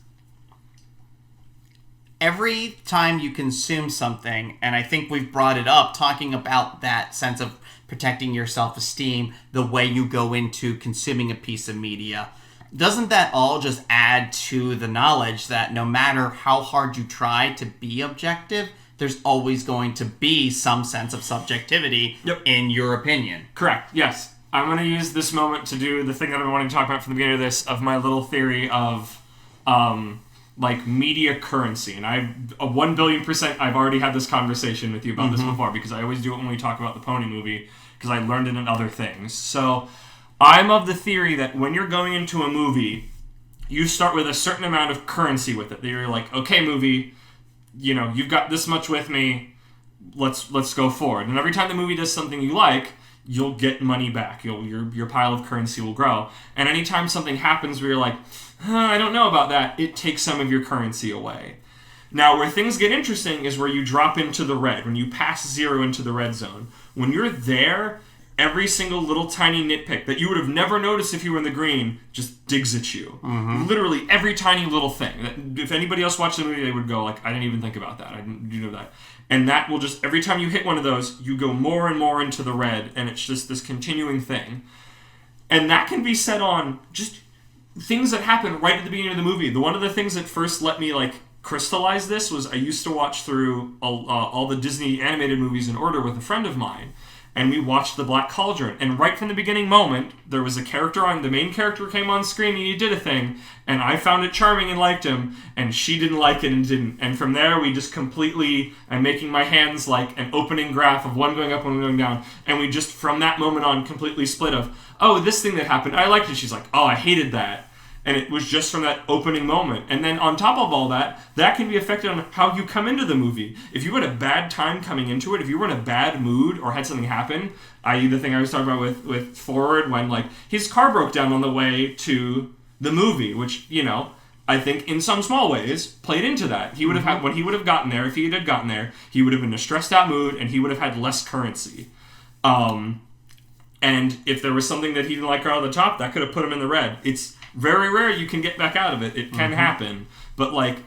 every time you consume something, and I think we've brought it up, talking about that sense of protecting your self-esteem, the way you go into consuming a piece of media, doesn't that all just add to the knowledge that no matter how hard you try to be objective, there's always going to be some sense of subjectivity in your opinion? Correct, yes. I'm going to use this moment to do the thing that I've been wanting to talk about from the beginning of this, of my little theory of, media currency. And 1,000,000,000%, I've already had this conversation with you about this before, because I always do it when we talk about the Pony movie, because I learned it in other things. So, I'm of the theory that when you're going into a movie, you start with a certain amount of currency with it. That you're okay, movie, you've got this much with me, let's go forward. And every time the movie does something you like, you'll get money back. Your pile of currency will grow. And anytime something happens where you're like, I don't know about that, it takes some of your currency away. Now, where things get interesting is where you drop into the red, when you pass 0 into the red zone. When you're there, every single little tiny nitpick that you would have never noticed if you were in the green just digs at you. Mm-hmm. Literally every tiny little thing. If anybody else watched the movie, they would go like, I didn't even think about that. I didn't know that. And that will just, every time you hit one of those, you go more and more into the red, and it's just this continuing thing. And that can be set on just things that happen right at the beginning of the movie. One of the things that first let me like crystallize this was I used to watch through all the Disney animated movies in order with a friend of mine, and we watched The Black Cauldron, and right from the beginning moment there was a character on, the main character came on screen and he did a thing, and I found it charming and liked him, and she didn't like it and didn't, and from there we just completely, I'm making my hands like an opening graph of one going up, one going down, and we just from that moment on completely split of, oh, this thing that happened, I liked it, she's like, oh, I hated that. And it was just from that opening moment. And then on top of all that, that can be affected on how you come into the movie. If you had a bad time coming into it, if you were in a bad mood or had something happen, i.e. the thing I was talking about with Forward, when like his car broke down on the way to the movie, which, you know, I think in some small ways played into that. He would have had, when he would have gotten there, if he had gotten there, he would have been in a stressed out mood and he would have had less currency. And if there was something that he didn't like out of the top, that could have put him in the red. It's very rare you can get back out of it. It can happen. But, like,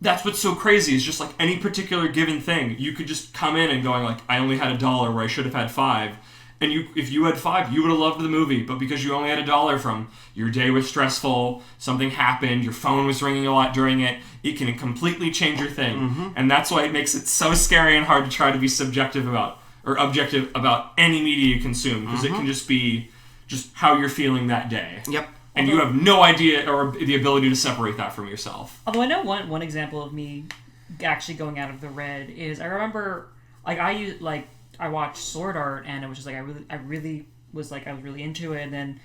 that's what's so crazy is just, like, any particular given thing. You could just come in and going, like, I only had $1 where I should have had $5. And if you had $5, you would have loved the movie. But because you only had $1 from your day was stressful, something happened, your phone was ringing a lot during it, it can completely change your thing. And that's why it makes it so scary and hard to try to be subjective about, or objective about any media you consume. Because it can just be just how you're feeling that day. Yep. And you have no idea or the ability to separate that from yourself. Although I know one example of me actually going out of the red is I remember like I watched Sword Art and it was just like I was really into it, and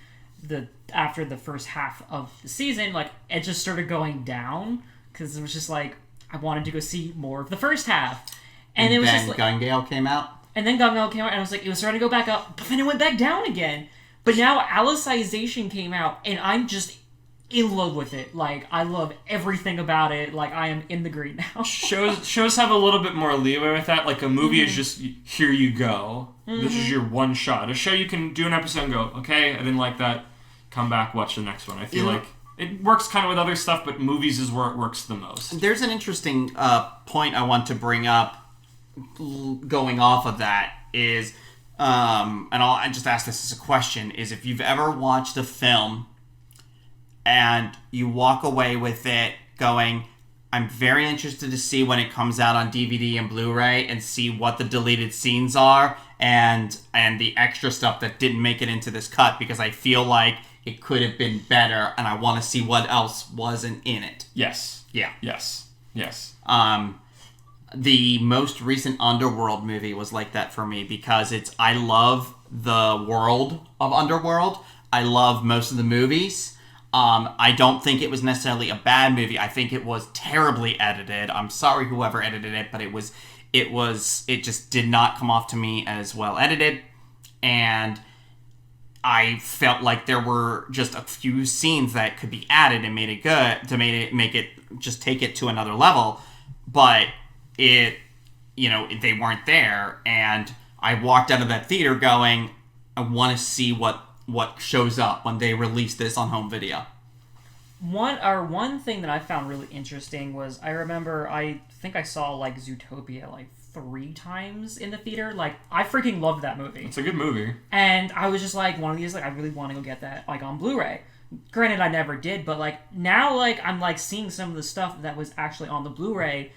then after the first half of the season, like it just started going down because it was just like I wanted to go see more of the first half, and it was just like Gun Gale came out. And then Gun Gale came out and I was like it was starting to go back up, but then it went back down again. But now Alicization came out, and I'm just in love with it. Like, I love everything about it. Like, I am in the green now. Shows have a little bit more leeway with that. Like, a movie is just, here you go. This is your one shot. A show you can do an episode and go, okay, I didn't like that. Come back, watch the next one. I feel like it works kind of with other stuff, but movies is where it works the most. There's an interesting point I want to bring up going off of that is... and I just ask this as a question, is if you've ever watched a film and you walk away with it going, I'm very interested to see when it comes out on DVD and Blu-ray and see what the deleted scenes are and the extra stuff that didn't make it into this cut because I feel like it could have been better and I want to see what else wasn't in it. Yes. Yeah. Yes. The most recent Underworld movie was like that for me because I love the world of Underworld. I love most of the movies. I don't think it was necessarily a bad movie. I think it was terribly edited. I'm sorry whoever edited it, but it just did not come off to me as well edited. And I felt like there were just a few scenes that could be added and made it good to make it just take it to another level. But they weren't there, and I walked out of that theater going, I want to see what shows up when they release this on home video. One thing that I found really interesting was I remember I think I saw like Zootopia like 3 times in the theater. Like I freaking loved that movie. It's a good movie. And I was just like one of these like I really want to go get that like on Blu-ray. Granted I never did, but like now like I'm like seeing some of the stuff that was actually on the Blu-ray.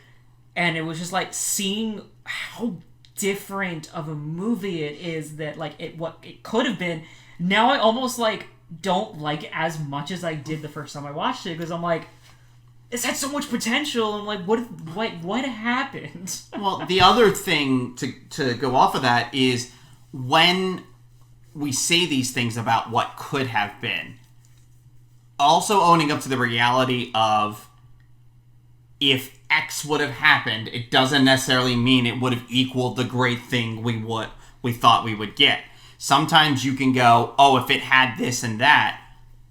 And it was just like seeing how different of a movie it is that like what it could have been. Now I almost like don't like it as much as I did the first time I watched it because I'm like, it's had so much potential. And like, what happened? Well, the other thing to go off of that is when we say these things about what could have been, also owning up to the reality of if X would have happened, it doesn't necessarily mean it would have equaled the great thing we thought we would get. Sometimes you can go, oh, if it had this and that,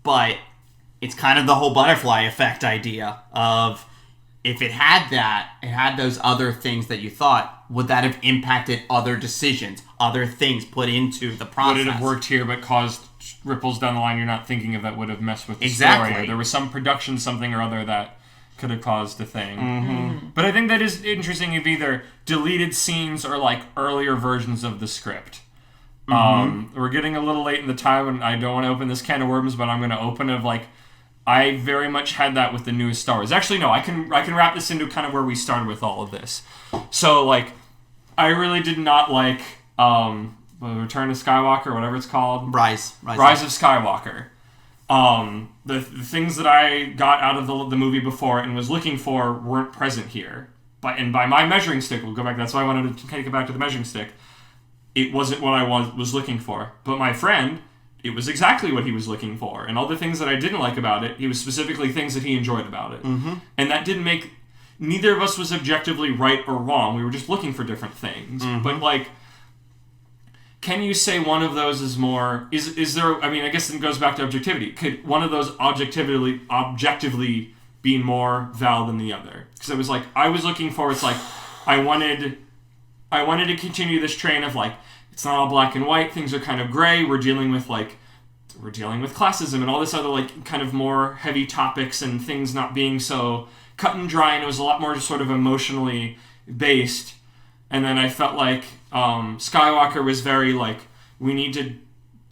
but it's kind of the whole butterfly effect idea of if it had that, it had those other things that you thought, would that have impacted other decisions, other things put into the process? Would it have worked here but caused ripples down the line you're not thinking of that would have messed with the Exactly. story? Or there was some production something or other that could have caused a thing. Mm-hmm. But I think that is interesting of either deleted scenes or like earlier versions of the script. We're getting a little late in the time and I don't want to open this can of worms, but I'm going to open it like I very much had that with the newest Star Wars. Actually, no, I can wrap this into kind of where we started with all of this. So like I really did not like Return of Skywalker, whatever it's called. Rise of Skywalker. The things that I got out of the movie before and was looking for weren't present here. By my measuring stick, we'll go back. That's why I wanted to take it back to the measuring stick. It wasn't what I was looking for. But my friend, it was exactly what he was looking for. And all the things that I didn't like about it, it was specifically things that he enjoyed about it. Mm-hmm. And that didn't make... Neither of us was objectively right or wrong. We were just looking for different things. Mm-hmm. But, like... Can you say one of those is more... Is there... I mean, I guess it goes back to objectivity. Could one of those objectively be more valid than the other? Because it was like... I was looking for... It's like... I wanted to continue this train of, like... It's not all black and white. Things are kind of gray. We're dealing with classism and all this other, like, kind of more heavy topics and things not being so cut and dry. And it was a lot more just sort of emotionally based. And then I felt like Skywalker was very, like, we need to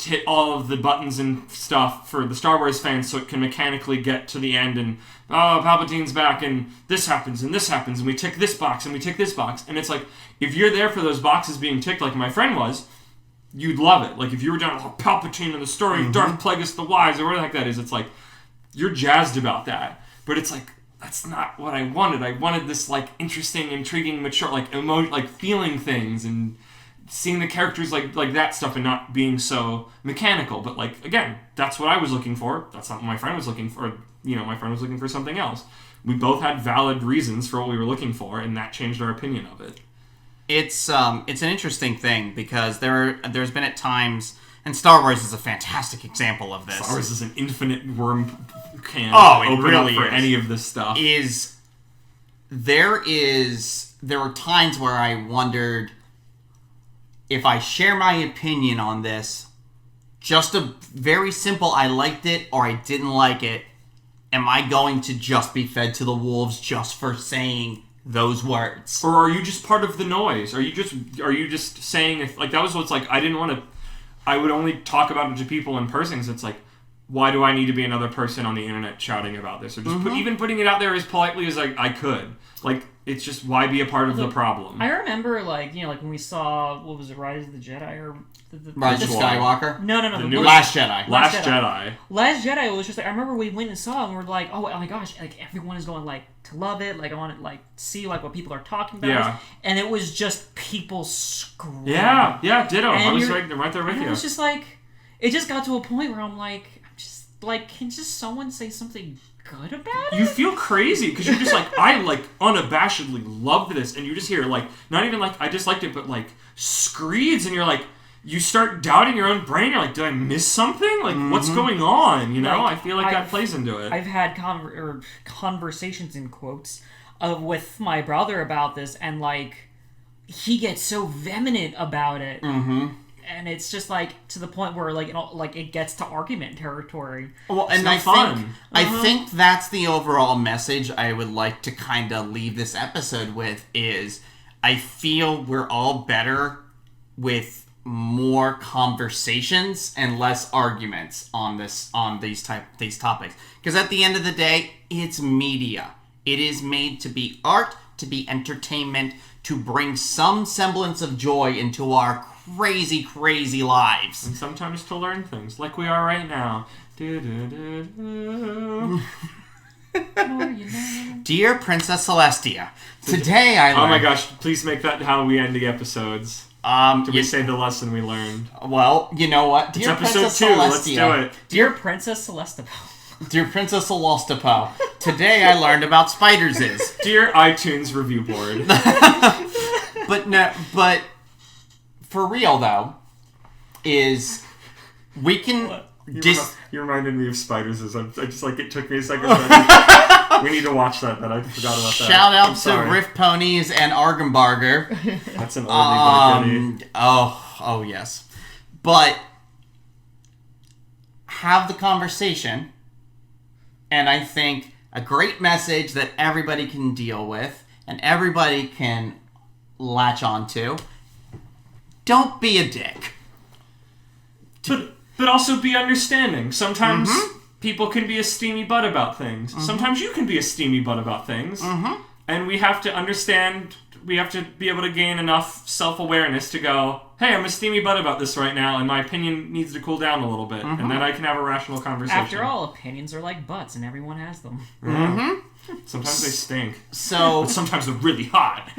hit all of the buttons and stuff for the Star Wars fans so it can mechanically get to the end and, oh, Palpatine's back and this happens and we tick this box and we tick this box. And it's like, if you're there for those boxes being ticked like my friend was, you'd love it. Like, if you were down with Palpatine and the story of Darth Plagueis the Wise or whatever the heck that is, it's like, you're jazzed about that. But it's like, that's not what I wanted. I wanted this, like, interesting, intriguing, mature, like, like feeling things and seeing the characters like that stuff and not being so mechanical. But, like, again, that's what I was looking for. That's not what my friend was looking for. You know, my friend was looking for something else. We both had valid reasons for what we were looking for, and that changed our opinion of it. It's an interesting thing because there's been at times, and Star Wars is a fantastic example of this. Star Wars is an infinite worm can it really up for is. Any of this stuff. There were times where I wondered if I share my opinion on this, just a very simple I liked it or I didn't like it, am I going to just be fed to the wolves just for saying those words? Or are you just part of the noise? Are you just saying, if, like, that was what's like, I would only talk about it to people in person, so it's like, why do I need to be another person on the internet shouting about this? Or just even putting it out there as politely as I could. Like, it's just, why be a part of the problem? I remember, like, you know, like when we saw, what was it, Rise of the Jedi? Or Rise of Skywalker? No. The Last Jedi. Last Jedi. Last Jedi was just like, I remember we went and saw it and we're like, oh my gosh, like everyone is going like to love it. Like I want to like see like what people are talking about. Yeah. And it was just people screaming. Yeah, ditto. And I was right there with you. It was just like, it just got to a point where I'm just like, can just someone say something good about it? You feel crazy because you're just like, I like unabashedly loved this, and you just hear like, not even like I disliked it, but like screeds, and you're like, you start doubting your own brain. You're like, did I miss something? Like, what's going on? You know, I feel like that plays into it. I've had conversations in quotes with my brother about this, and like he gets so vehement about it. Mm-hmm. And it's just like to the point where like it gets to argument territory. Well, and I think that's the overall message I would like to kind of leave this episode with is I feel we're all better with more conversations and less arguments on these topics. Because at the end of the day, it's media. It is made to be art, to be entertainment, to bring some semblance of joy into our crazy, crazy lives. And sometimes to learn things, like we are right now. Dear Princess Celestia, today I learned... Oh my gosh, please make that how we end the episodes. Did we say the lesson we learned? Well, you know what? Dear it's episode Princess 2, Celestia, let's do it. Dear Princess Celestipo. Dear Princess Celestipo, today I learned about spiders is. Dear iTunes review board. But for real though, is we can... You reminded me of spiders. I just like it took me a second. We need to watch that. I forgot about that. Shout out to Riff Ponies and Argenbarger. That's an oldie but a goodie. Oh yes. But have the conversation, and I think a great message that everybody can deal with and everybody can latch onto. Don't be a dick. But also be understanding. Sometimes people can be a steamy butt about things. Sometimes you can be a steamy butt about things. And we have to understand, we have to be able to gain enough self-awareness to go, hey, I'm a steamy butt about this right now, and my opinion needs to cool down a little bit. And then I can have a rational conversation. After all, opinions are like butts, and everyone has them. Sometimes they stink. But sometimes they're really hot.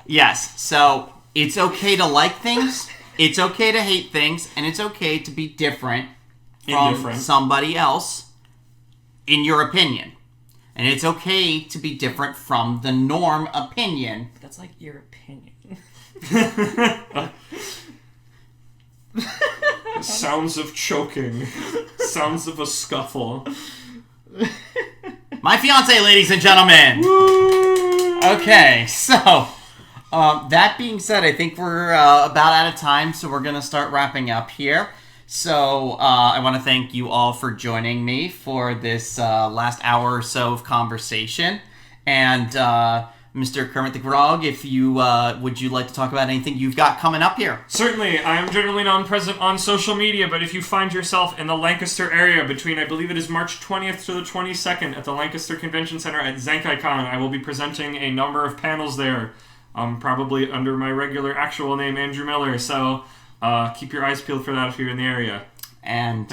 Yes. So it's okay to like things. It's okay to hate things, and it's okay to be different from somebody else in your opinion. And it's okay to be different from the norm opinion. That's like your opinion. Sounds of choking. Sounds of a scuffle. My fiance, ladies and gentlemen. Woo! Okay, so... that being said, I think we're about out of time, so we're going to start wrapping up here. So I want to thank you all for joining me for this last hour or so of conversation. And Mr. Kermit the Grog, if you would you like to talk about anything you've got coming up here? Certainly. I am generally non-present on social media, but if you find yourself in the Lancaster area between, I believe it is March 20th to the 22nd at the Lancaster Convention Center at ZenkaiCon, I will be presenting a number of panels there. Probably under my regular actual name, Andrew Miller. So keep your eyes peeled for that if you're in the area. And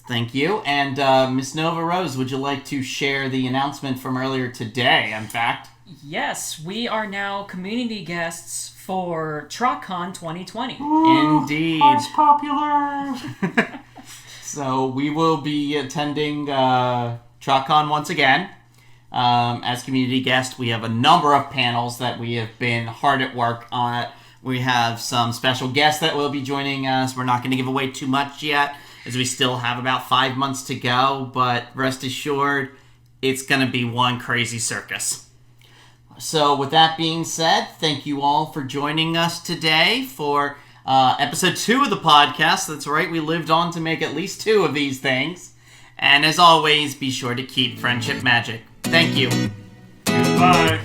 thank you. And Miss Nova Rose, would you like to share the announcement from earlier today? In fact, yes, we are now community guests for TrockCon 2020. Indeed, it's popular. So we will be attending TrockCon once again. As community guest, we have a number of panels that we have been hard at work on. We have some special guests that will be joining us. We're not going to give away too much yet, as we still have about 5 months to go, but rest assured, it's going to be one crazy circus. So with that being said, thank you all for joining us today for episode 2 of the podcast. That's right, we lived on to make at least 2 of these things. And as always, be sure to keep friendship magic. Thank you. Goodbye.